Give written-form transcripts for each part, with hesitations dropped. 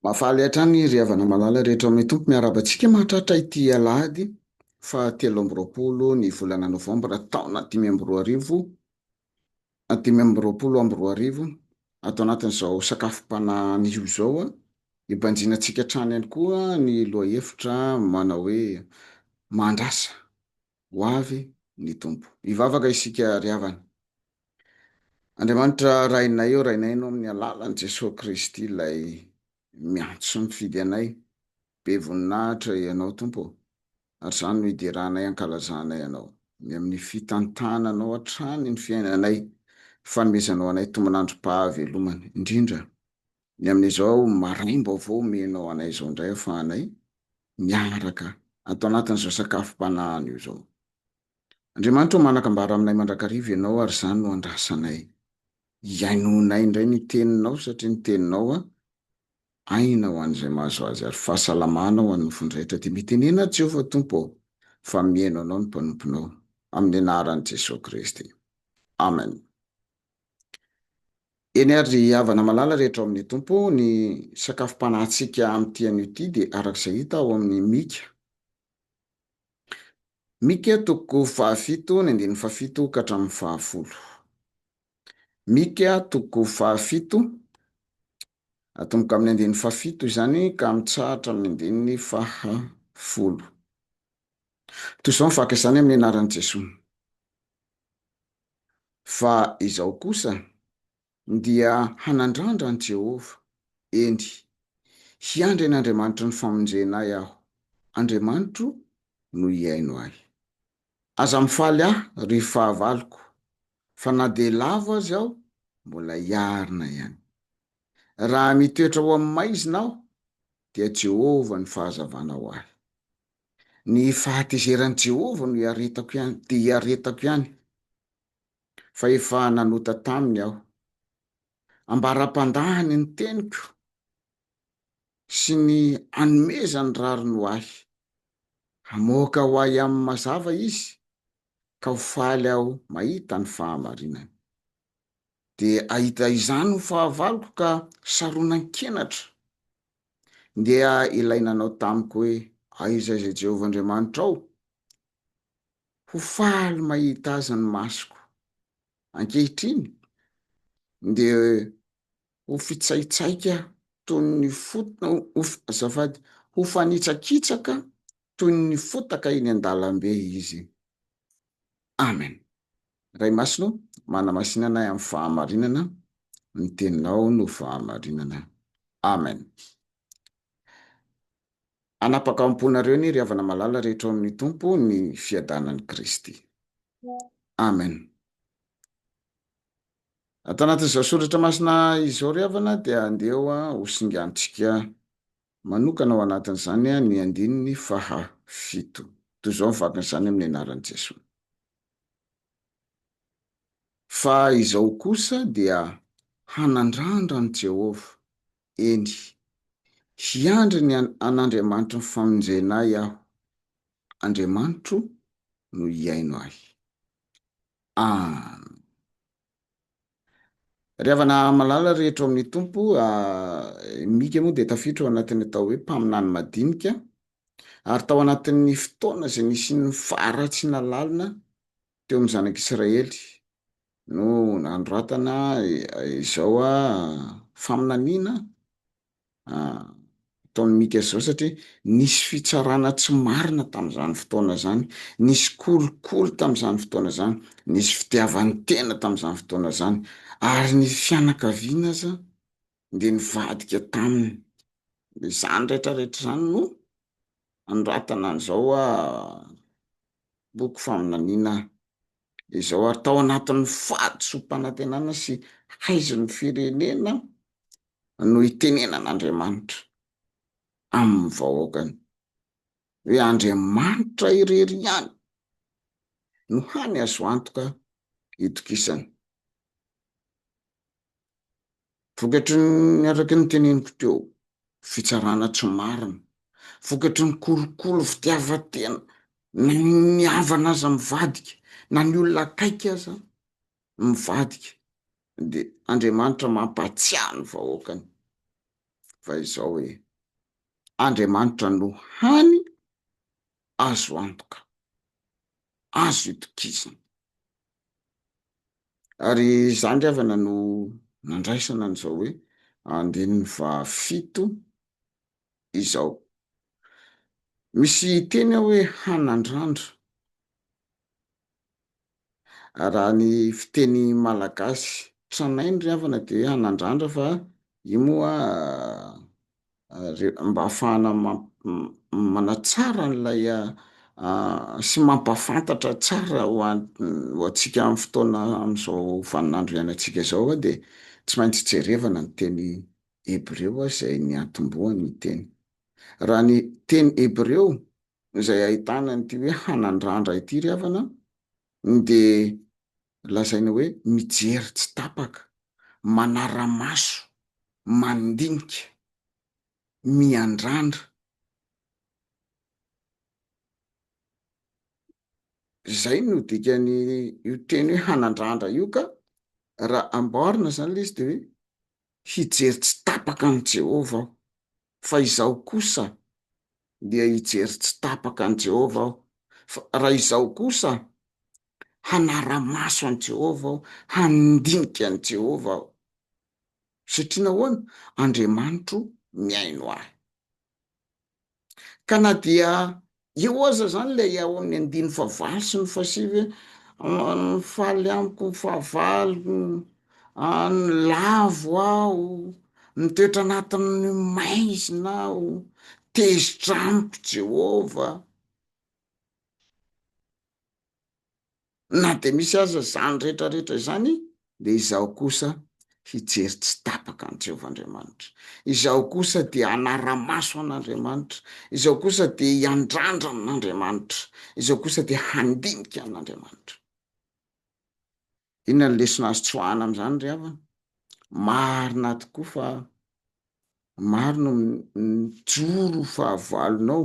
Mahafaly hatrany ry havana malala rehetra amin'ny tompo miarabantsika mahatratra ity alahady fa 13 ny volana novambra taona 2025, 2025 atao anatin'izao sakafom-panahin'io izao ibanjinantsika hatrany ihany koa ny lohahevitra manao hoe mandrasa ho avy ny tompo. Hivavaka isika ry havana. Andriamanitra rainay eo, rainay no amin'ny alalan'i Jesosy Kristy ilay miantso sy mifidy anay. Be voninahitra ianao tompo, ary izany no hideranay ankalazanay ianao ny amin'ny fitantananao hatrany ny fiainanay, fanomezanao anay tombon'androm-pahavelomana indrindra ny amin'izao maraim-baovao menao anay izao indray ahafahanay miaraka atao anatin'izao sakafom-panahiny io izao. Andriamanitra manakambara aminay mandrakariva ianao, ary izany no andrasanay iainonay indray ny teninao, satria ny teninao aina ho an'izay mahazo azy, ary fahasalamana ho an'ny nofondrehetra dia mitenena Jehovah tompo fa mihaino anao ny mpanomponao amin'ny anaran'i Jesosy Kristy. Amen. Eny ary havana malala rehetra ao amin'ny tompo, ny sakafom-panahintsika amin'ity an'io ity dia arak'izay hita ao amin'ny Mika 7:7 ka hatramin'ny 10. Mika 7:7 atomboka amin'ny 7 izany ka mitsahatra amin'ny 10. Toy izao mifaka izany amin'ny anaran'i Jesosy. Fa izao kosa dia hanandrandra an' Jehova, eny hiandry an'Andriamanitra ny famonjena aho, Andriamanitro no hiaino ahy. Aza mifaly ry fahavaloko, fa na dia lavo azy aho mbola hiarina ihany. Raha mitoetra ho amin'ny maizina aho dia Jehova ny fahazavana ho ahy. Ny fahatezeran'i Jehova no hiaretako ihany, dia hiaretako ihany, fa efa nanota taminy aho. Ambaram-pandahany ny teniko sy ny hanomezany rariny ho ahy. Hamoaka ho ahy amin'ny mazava izy, ka ho faly aho mahita ny fahamarinany. Dia ahita izany ho fahavaloko ka saronan-kenatra dia ilainanao tamiko hoe aiza izay Jehovah Andriamanitra ao, ho faly mahita azy ny masoko. Ankehitriny dia ho fitsaitsaika toy ny ho fanitsakitsaka toy ny fotaka eny an-dalambe izy. Amen. Ray masino, manamasinanay amin'ny fahamarinana, ny teninao no fahamarinana. Amen. Anapakam-ponareo ny ry havana malala rehetra ao amin'ny tompo ny fiadanan'i Kristy. Amen. Atao anatin'izao soratra masina izao ry havana dia andeha ho singantsika manokana ao anatin'izany ny 7. Toy izao mivakana izany amin'ny anaran'i Jesosy. Fa izao kosa dia hanandrandra an' Jehova, eny hiandry ny an'Andriamanitra ny famonjena aho, Andriamanitro no hiaino ahy. Ry havana malala rehetra ao amin'ny tompo, Mika moa dia tafiditra ao anatin'ny atao hoe mpaminany madinika, ary tao anatin'ny fotoana izay nisian'ny faharatsiana lalina teo amin'ny zanak'Israely no nanoratana izao faminaniana taon'ny Mika izao, satria nisy fitsarana tsy marina tamin'izany fotoana izany, nisy kolikoly tamin'izany fotoana izany, nisy fitiavan'ny tena tamin'izany fotoana izany, ary ny fianakaviana aza dia nivadika taminy. Izany rehetrarehetra izany no anoratana an'izao boky faminaniana izao, ary tao anatin'ny fady sy mpanantenana sy haizin'ny firenena no itenenan'Andriamanitra amin'ny vahoakany hoe Andriamanitra irery ihany no hany azo antoka itokisany. Vokatry ny araky ny teneniko teo, fitsarana tsy marina, vokatry ny kolokolo fitiavan-tena, na ny havana aza mivadika, na ny olona akaiky aza mivadika, dia Andriamanitra mampatsiahy ny vahoakany. fa izao hoe Andriamanitra no hany azo antoka, azo itokisana. Ary zany ry havana no nandraisana an'izao hoe andininy fahafito izao. Misy teny aho hoe hanandrandro. Raha ny fiteny malagasy tranainy ry havana de hoe hanandrandra fa io moa mba ahafahana manatsara n'lay sy mampafantatra tsara ho antsika amin'ny fotoana amin'izao vaninandro iainantsika zao de tsy maintsy jerevana ny teny hebreo zay niantombohan'ny teny. Raha ny teny hebreo izay ahitana n'ity hoe hanandrandra ity ry havana de lazaina hoe mijery tsy tapaka, manara-maso, mandinika, miandrandra. Zay no dikany io teny hoe hanandrandra io. Ka raha amboarina zany le izy de hoe hijery tsy tapaka an' Jehova aho, fa izaho kosa dia hijery tsy tapaka an' Jehova aho, fa raha izaho kosa hanara-maso an' Jehova aho, handinika an' Jehova aho, satria nahoana? Andriamanitro miaino ahy. Ka na dia eo aza zany lay ao amin'ny andiny fahavalo sy ny fahasivy hoe faly amiko ny fahavalo, ny lavo aho, mitoetra anatin'ny maizina aho, tezitra amiko Jehova. Na de misy aza zany rehetrarehetra zany de izaho kosa hijery tsy tapaka an' Jehovahandriamanitra. Izaho kosa dia hanara-maso an'Andriamanitra. Izaho kosa dia hiandrandra amin'Andriamanitra. Izaho kosa dia handinika an'Andriamanitra. Inona no lesona azo tsoahana amin'izany ry havana? Marina tokoa fa maro no mijoro fahavalonao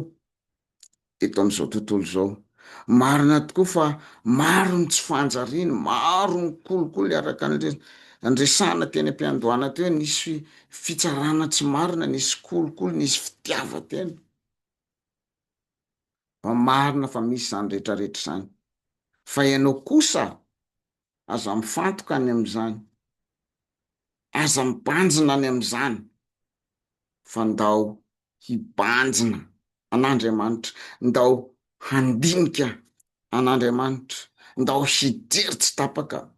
eto amin'izao tontolo izao. Marina tokoa fa maro ny tsy fanjariana, maro ny kolikoly araka andresana teny am-piandohana teo, nisy fitsarana tsy marina, nisy kolikoly, nisy fitiavan-tena. Fa marina fa misy zany rehetrarehetra zany. Fa ianao kosa aza mifantoka any amin'izany, aza mibanjina any amin'izany, fa ndao hibanjina an'Andriamanitra, ndao handinika an'Andriamanitra, ndao hijery tsy tapaka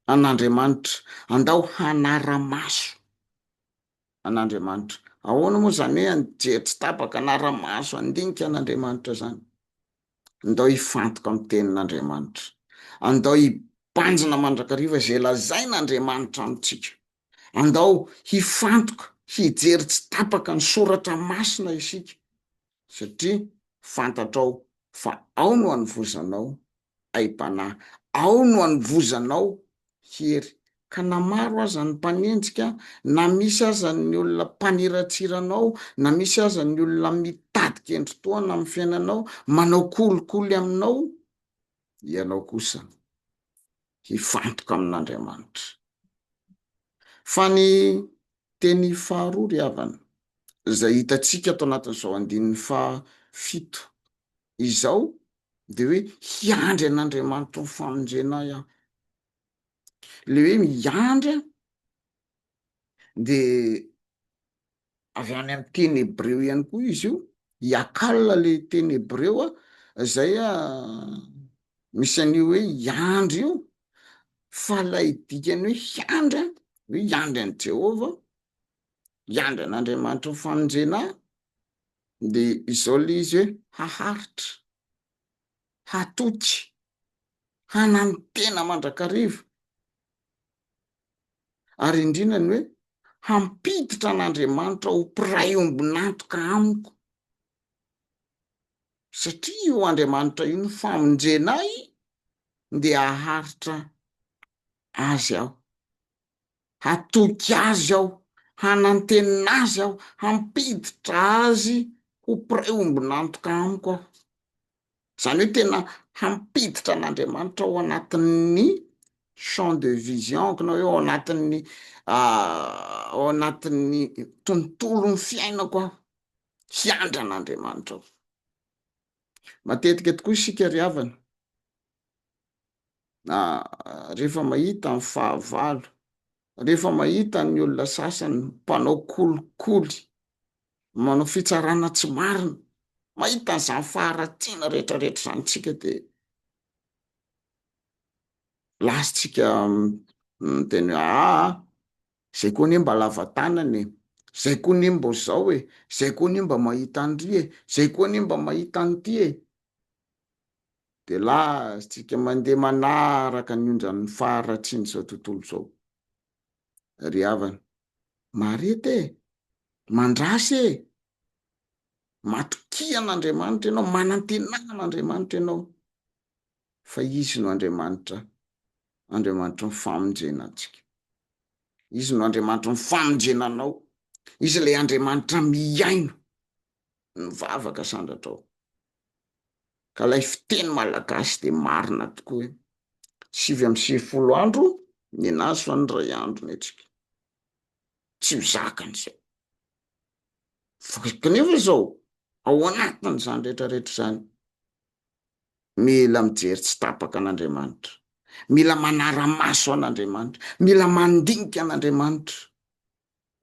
an'Andriamanitra, andao hanara-maso an'Andriamanitra. Ahoana moa zany hoe hijery tsy tapaka, hanara-maso, handinika an'Andriamanitra zany? Ndao hifantoka amin'ny tenin'Andriamanitra, andao hibanjina mandrakariva izay lazain'Andriamanitra amintsika, andao hifantoka, hijery tsy tapaka ny soratra masina isika, satria fantatrao fa ao no hanovozanao aim-panahy, ao no hanovozanao hery. Ka na maro aza ny mpanenjika, na misy aza ny olona mpaniratsiranao, na misy aza ny olona mitady kendro-toana amin'ny fiainanao, manao kolikoly aminao, ianao kosa hifantoka amin'Andriamanitra. Fa ny teny faharoa ry havana izay hitantsika ato anatin'izao andininy fahafito izao de hoe hiandry an'Andriamanitra ny famonjena ahy. Le hoe miandry de avy any amin'ny teny hebreo ihany koa izy io, hiakalina le teny hebreo izay misy an'io hoe hiandry io, fa lay dikany hoe hiandry hoe hiandry an' Jehova, hiandry an'Andriamanitra ny famonjena ahy, de izao le izy hoe haharitra, hatoky, hanano tena mandrakariva, ary indrindra ny hoe hampiditra an'Andriamanitra ho mpiray ombin'antoka amiko, satria io Andriamanitra io ny famonjena ahy de haharitra azy aho, hatoky azy aho, hanantenina azy aho, hampiditra azy ho mpiray ombin'antoka amiko aho. Zany hoe tena hampiditra an'Andriamanitra ao anatin'ny champ de vision-ko na hoe ao anatin'ny tontolo ny fiainako aho hiandran'Andriamanitra aho. Matetika tokoa isika ry havana, rehefa mahita ny fahavalo, rehefa mahita ny olona sasany mpanao kolikoly, manao fitsarana tsy marina, mahita n'izany faharatsiana rehetrarehetra zany tsika de lasitsika miteny hoe zay koa anie mba lava tanana e, zay koa anie mba zao e, zay koa anie mba mahita an'ry e, zay koa anie mba mahita an'ity e. De lasitsika mandeha manaraka ny ondran'ny faharatsiana zao tontolo zao. Ry havana, marety e, mandrasy e, matokian'Andriamanitra ianao, manantenan'Andriamanitra ianao, fa izy no Andriamanitra, Andriamanitra ny famonjena antsika. Izy no Andriamanitra ny famonjena anao. Izy lay Andriamanitra miaino mivavaka sandratra ao. Ka lay fiteny malagasy de marina tokoa hoe 9 andro ny nazo fa ny ray andro ny antsika. Tsy ho zakan'izay. Kanefa zao ao anatin'izany rehetrarehetra zany, mila mijery tsy tapaka an'Andriamanitra, mila manara-maso an'Andriamanitra, mila mandinika an'Andriamanitra,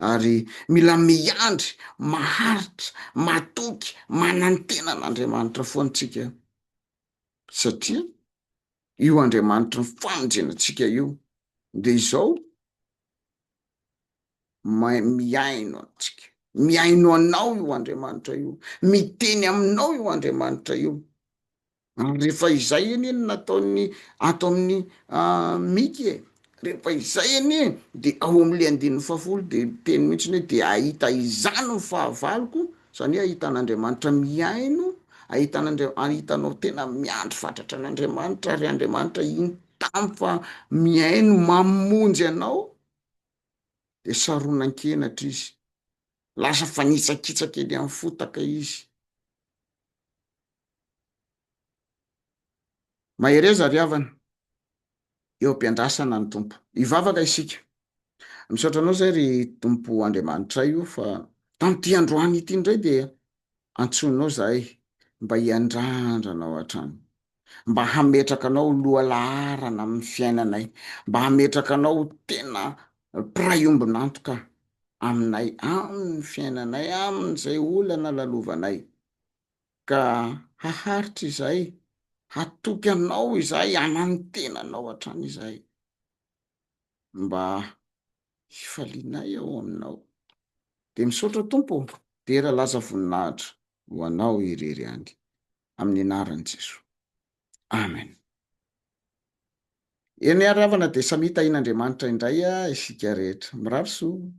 ary mila miandry, maharitra, matoky, manantena an'Andriamanitra foantsika. Satria io Andriamanitra ny famonjenantsika io de izao miaino antsika, miaino anao io Andriamanitra io, miteny aminao io Andriamanitra io. Rehefa izay anie no nataony ato amin'ny Mika e, rehefa izay anie de ao am'le 15 de teny mihitsiny hoe de ahita izany ny fahavaloko, zany hoe ahitan'Andriamanitra miaino, ahitanao tena miandry fatratra an'Andriamanitra, ary Andriamanitra intamy fa miaino mamonjy anao, de saronan-kenatra izy, lasa fanitsakitsaka eny amin'ny fotaka izy. Mahereza ry havana, eo am-piandrasana ny tompo, hivavaka isika. Misaotra anao zay ry tompo Andriamanitra io fa tam'ty androany ity indray de antsonao zahay mba hiandrandrana ao an-trano, mba hametraka anao loha laharana amin'ny fiainanay, mba hametraka anao tena mpiraiombon'antoka aminay, amin'ny fiainanay, amin'izay olana lalovanay. Ka haharitra izahay, hatoky anao izahay, hanantena anao hatrany izahay, mba hifalianay ao aminao. De misaotra tompo, tera lasa voninahitra ho anao irery any, amin'ny anaran'i Jesoa. Amen. Eny ary havana de samy hitahian'Andriamanitra indray isika rehetra. Mirary soa.